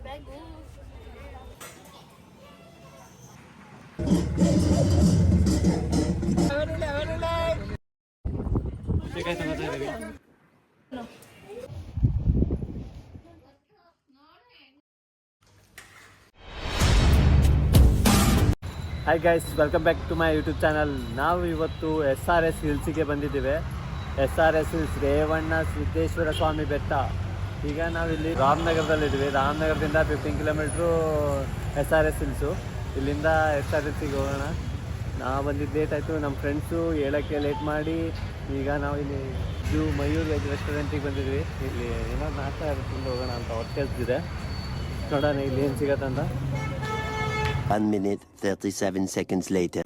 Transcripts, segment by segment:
Hi guys, welcome back to my YouTube channel. ನಾವು ಇವತ್ತು SRS ಹಿಲ್ಸಿಗೆ ಬಂದಿದ್ದೇವೆ. SRS ಹಿಲ್ಸ್ ರೇವಣ್ಣ ಸಿದ್ದೇಶ್ವರ ಸ್ವಾಮಿ ಬೆಟ್ಟ. ಈಗ ನಾವಿಲ್ಲಿ ರಾಮನಗರದಲ್ಲಿದ್ದೀವಿ. ರಾಮನಗರದಿಂದ 15 ಕಿಲೋಮೀಟ್ರು SRS ಹಿಲ್ಸು. ಇಲ್ಲಿಂದ SRS ಹಿಲ್ಸಿಗೆ ಹೋಗೋಣ. ನಾವು ಬಂದಿದ್ದು ಲೇಟ್ ಆಯಿತು, ನಮ್ಮ ಫ್ರೆಂಡ್ಸು ಹೇಳೋಕ್ಕೆ ಲೇಟ್ ಮಾಡಿ ಈಗ ನಾವು ಇಲ್ಲಿ ಮಯೂರ್ ವೆಜ್ ರೆಸ್ಟೋರೆಂಟಿಗೆ ಬಂದಿದ್ವಿ. ಇಲ್ಲಿ ಏನೋ ನಾಷ್ಟ ತಿಂದು ಹೋಗೋಣ ಅಂತ ಹೊಟ್ಟೆ ಹಸ್ದಿದೆ. ನೋಡೋಣ ಇಲ್ಲಿ ಏನು ಸಿಗತ್ತಂತ. 1 minute 37 seconds later.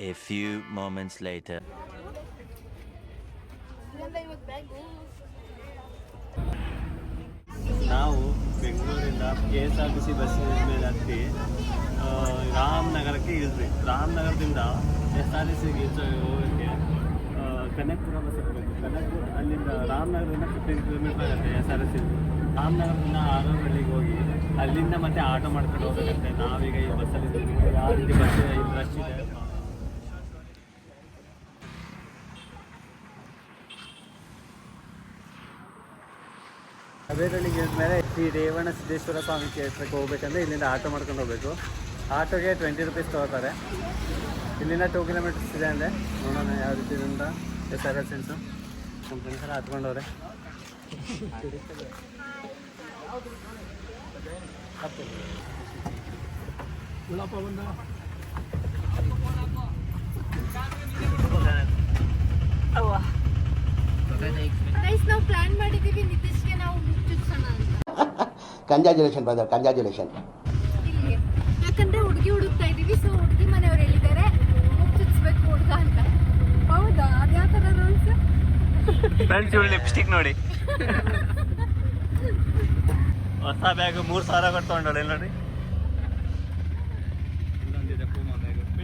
A few moments later. ನಾವು ಬೆಂಗಳೂರಿಂದ KSRTC ಬಸ್ ಮೇಲೆ ಹತ್ತಿ ರಾಮನಗರಕ್ಕೆ ಇಳಿದ್ವಿ. ರಾಮನಗರದಿಂದ SRSಗೆ ಹೋಗೋಕ್ಕೆ ಕನಕಪುರ ಬಸ್ ಹತ್ತಬೇಕು. ಕನಕಪುರ ಅಲ್ಲಿಂದ ರಾಮನಗರದಿಂದ 15 ಕಿಲೋಮೀಟರ್ ಆಗುತ್ತೆ SRS. ರಾಮನಗರದಿಂದ ಆರೋಹಳ್ಳಿಗೆ ಹೋಗಿ ಅಲ್ಲಿಂದ ಮತ್ತೆ ಆಟೋ ಮಾಡ್ಕೊಂಡು ಹೋಗಬೇಕಂತೆ. ನಾವೀಗ ಈ ಬಸ್ಸಲ್ಲಿ ಯಾವ ರೀತಿ ಬಸ್ ಇಲ್ಲಿ ರಶ್ ಇದೆ. ಅವೇರಳ್ಳಿಗೆ ಇಳಿದ್ಮೇಲೆ ಶ್ರೀ ರೇವಣ್ಣ ಸಿದ್ದೇಶ್ವರ ಸ್ವಾಮಿ ಕ್ಷೇತ್ರಕ್ಕೆ ಹೋಗ್ಬೇಕಂದ್ರೆ ಇಲ್ಲಿಂದ ಆಟೋ ಮಾಡ್ಕೊಂಡು ಹೋಗಬೇಕು. ಆಟೋಗೆ 20 ರೂಪೀಸ್ ತೊಗೋತಾರೆ. ಇಲ್ಲಿಂದ 2 ಕಿಲೋಮೀಟರ್ಸ್ ಇದೆ ಅಂದರೆ ನೋಡೋಣ ಯಾವ ರೀತಿ ಇದರಿಂದ SRS ಹಿಲ್ಸು. ನಮ್ಮ ಫ್ರೆಂಡ್ಸ್ ಎಲ್ಲ ಹತ್ಕೊಂಡವ್ರೆ. ನಾವು ಪ್ಲಾನ್ ಮಾಡಿದ್ದೀವಿ ನಿತೀಶ್ಗೆ ನಾವು ಚುಚ್ಚೋಣ ಅಂತ. Congratulation brother, congratulation. ಯಾಕಂದ್ರೆ ಹುಡುಗಿ ಹುಡುಕ್ತಾ ಇದೀವಿ. ಸೊ ಹುಡುಗಿ ಮನೆಯವ್ರು ಹೇಳಿದ್ದಾರೆ ಚುಚ್ಚಬೇಕು ಹುಡುಗ ಅಂತ. ಹೌದಾ? ಅದ್ಯಾವ ಥರ ರೂಲ್ಸ್? ಫ್ರೆಂಡ್ಸ್ ಇವಳು ಲಿಪ್ಸ್ಟಿಕ್ ನೋಡಿ, ಹೊಸ ಬ್ಯಾಗ್ 3,000 ಕೊಟ್ಟು ತೊಗೊಂಡವಳೆ ನೋಡಿ.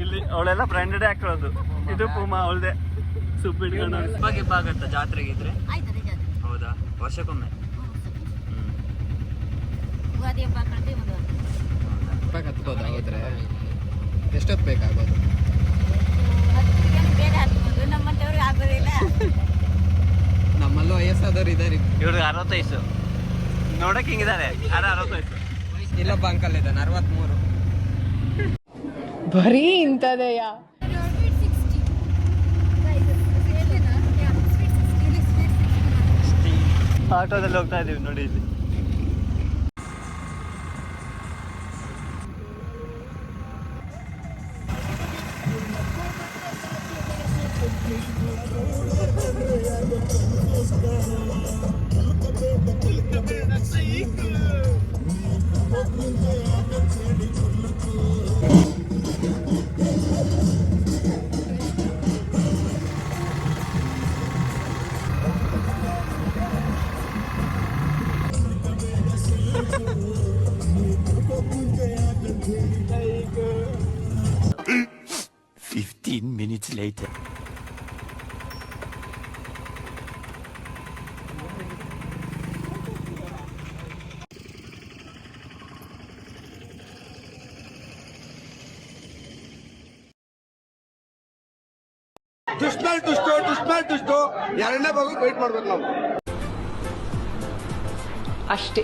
ಇಲ್ಲಿ ಅವಳೆಲ್ಲ ಬ್ರ್ಯಾಂಡೆಡ್ ಹಾಕೊಳ್ಳೋದು. ಇದು ಪೂಮಾ ಅವಳದೆ. ಸುಪ್ ಇಟ್ಕೊಂಡು ಆಗುತ್ತಾ ಜಾತ್ರೆಗೆ ಇದ್ರೆ? ಹೌದಾ? ವರ್ಷಕ್ಕೊಮ್ಮೆ ಯುಗಾದಿ ಹಬ್ಬ ಹಾಕೊಂಡ್ರೆ ಹತ್ಬೋದು. ಹೋದ್ರೆ ಎಷ್ಟೊತ್ತು ಬೇಕಾಗೋದು? ಬೇಗ ಹತ್ಬೋದು. ನಮ್ಮಂತವ್ರಿಗೆ ಆಗೋದಿಲ್ಲ. ನಮ್ಮಲ್ಲೂ ವಯಸ್ಸಾದವ್ರು ಇದ್ದಾರೆ. ಇವ್ರಿಗೆ 60 ವಯಸ್ಸು. ನೋಡಕ್ಕೆ ಹಿಂಗಿದ್ದಾರೆ. 60 ವಯಸ್ಸು. ಇಲ್ಲೊಬ್ಬ ಅಂಕಲ್ ಇದ್ದಾನೆ 63. ಬರೀ ಇಂಥದೆಯಾ? ಆಟೋದಲ್ಲಿ ಹೋಗ್ತಾ ಇದೀವಿ ನೋಡಿ. ಇಲ್ಲಿ minutes later. ದುಷ್ಟ ಎರಡನೇ ಭಾಗ ವೇಟ್ ಮಾಡ್ಬೇಕು ನಾವು ಅಷ್ಟೇ.